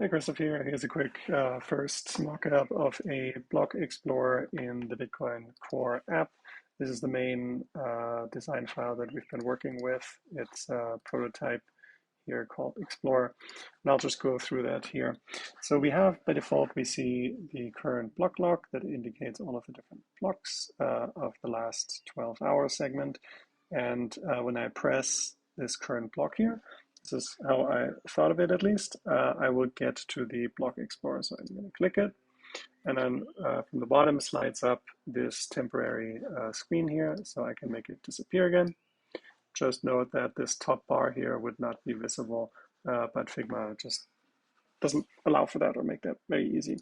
Hey, Christopher here. Here's a quick first mock-up of a block explorer in the Bitcoin Core app. This is the main design file that we've been working with. It's a prototype here called Explorer, and I'll just go through that here. So we have, by default, we see the current block log that indicates all of the different blocks of the last 12-hour segment. And when I press this current block here, this is how I thought of it at least, I would get to the block explorer. So I'm going to click it, and then from the bottom slides up this temporary screen here, so I can make it disappear again. Just note that this top bar here would not be visible, but Figma just doesn't allow for that or make that very easy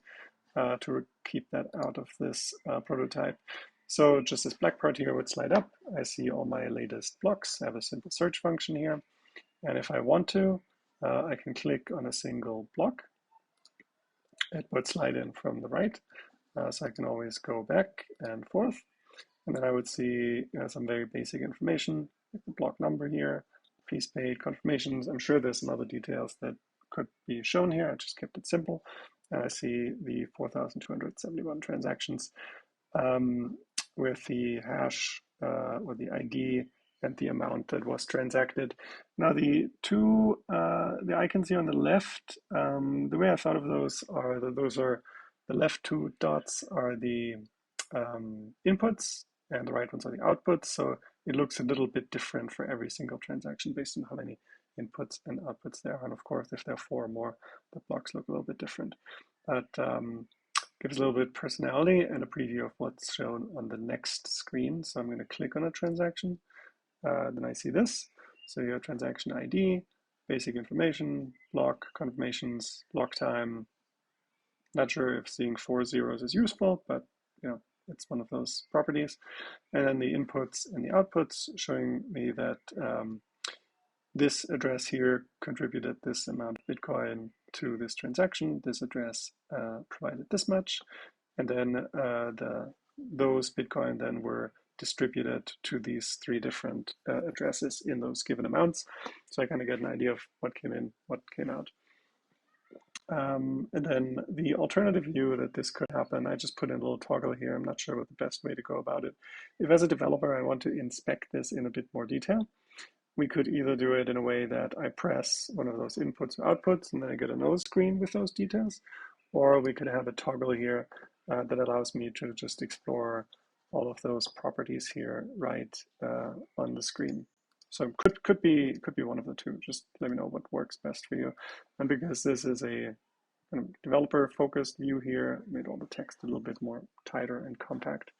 to keep that out of this prototype. So just this black part here would slide up. I see all my latest blocks. I have a simple search function here. And if I want to, I can click on a single block. It would slide in from the right. So I can always go back and forth. And then I would see some very basic information, like the block number here, fees paid, confirmations. I'm sure there's some other details that could be shown here. I just kept it simple. And I see the 4,271 transactions with the hash or the ID and the amount that was transacted. Now the icons here on the left, the way I thought of those are that those are the left two dots are the inputs and the right ones are the outputs. So it looks a little bit different for every single transaction based on how many inputs and outputs there are. And of course, if there are four or more, the blocks look a little bit different. But gives a little bit personality and a preview of what's shown on the next screen. So I'm going to click on a transaction. Then I see this. So your transaction ID, basic information, block, confirmations, block time. Not sure if seeing 4 zeros is useful, but it's one of those properties. And then the inputs and the outputs showing me that this address here contributed this amount of Bitcoin to this transaction. This address provided this much. And then those Bitcoin then were distributed to these three different addresses in those given amounts. So I kind of get an idea of what came in, what came out. And then the alternative view that this could happen, I just put in a little toggle here. I'm not sure what the best way to go about it. If as a developer I want to inspect this in a bit more detail, we could either do it in a way that I press one of those inputs or outputs and then I get another screen with those details, or we could have a toggle here that allows me to just explore all of those properties here right on the screen. So could be one of the two. Just let me know what works best for you. And because this is a kind of developer-focused view here, I made all the text a little bit more tighter and compact.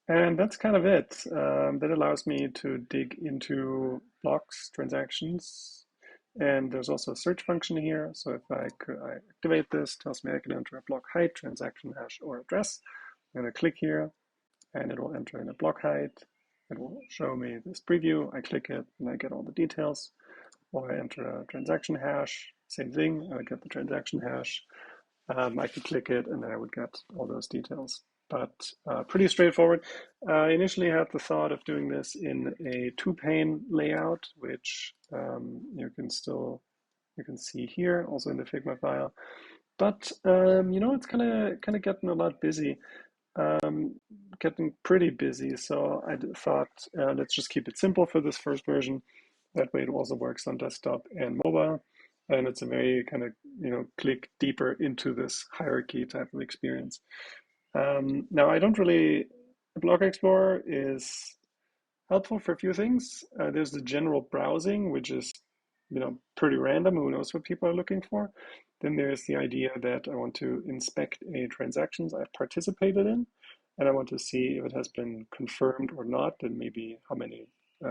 And that's kind of it. That allows me to dig into blocks, transactions, and there's also a search function here. So if I activate this, it tells me I can enter a block height, transaction hash, or address. I'm going to click here, and it will enter in a block height. It will show me this preview. I click it, and I get all the details. Or I enter a transaction hash, same thing. I would get the transaction hash. I could click it, and then I would get all those details. But pretty straightforward. I initially had the thought of doing this in a two-pane layout, which you can see here, also in the Figma file. But it's kind of getting a lot busy, getting pretty busy. So I thought let's just keep it simple for this first version. That way, it also works on desktop and mobile, and it's a very kind of click deeper into this hierarchy type of experience. Now, Block Explorer is helpful for a few things. There's the general browsing, which is, pretty random. Who knows what people are looking for? Then there's the idea that I want to inspect a transactions I've participated in, and I want to see if it has been confirmed or not, and maybe how many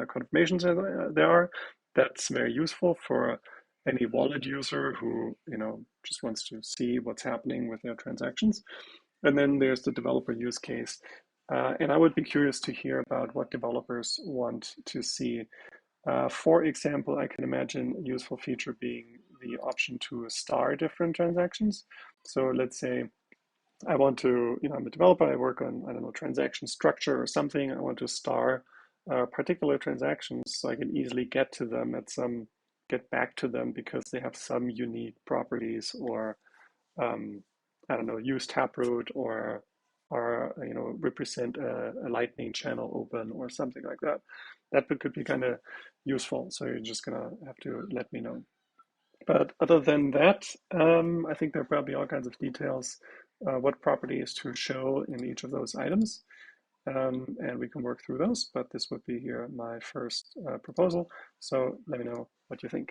confirmations there are. That's very useful for any wallet user who, just wants to see what's happening with their transactions. And then there's the developer use case. And I would be curious to hear about what developers want to see. For example, I can imagine a useful feature being the option to star different transactions. So let's say I want to, I'm a developer, I work on, I don't know, transaction structure or something. I want to star particular transactions so I can easily get to them at some get back to them because they have some unique properties, or I don't know, use Taproot, or represent a Lightning channel open or something like that. That could be kind of useful. So you're just gonna have to let me know. But other than that, I think there are probably all kinds of details, what properties to show in each of those items, and we can work through those. But this would be here my first proposal. So let me know what you think.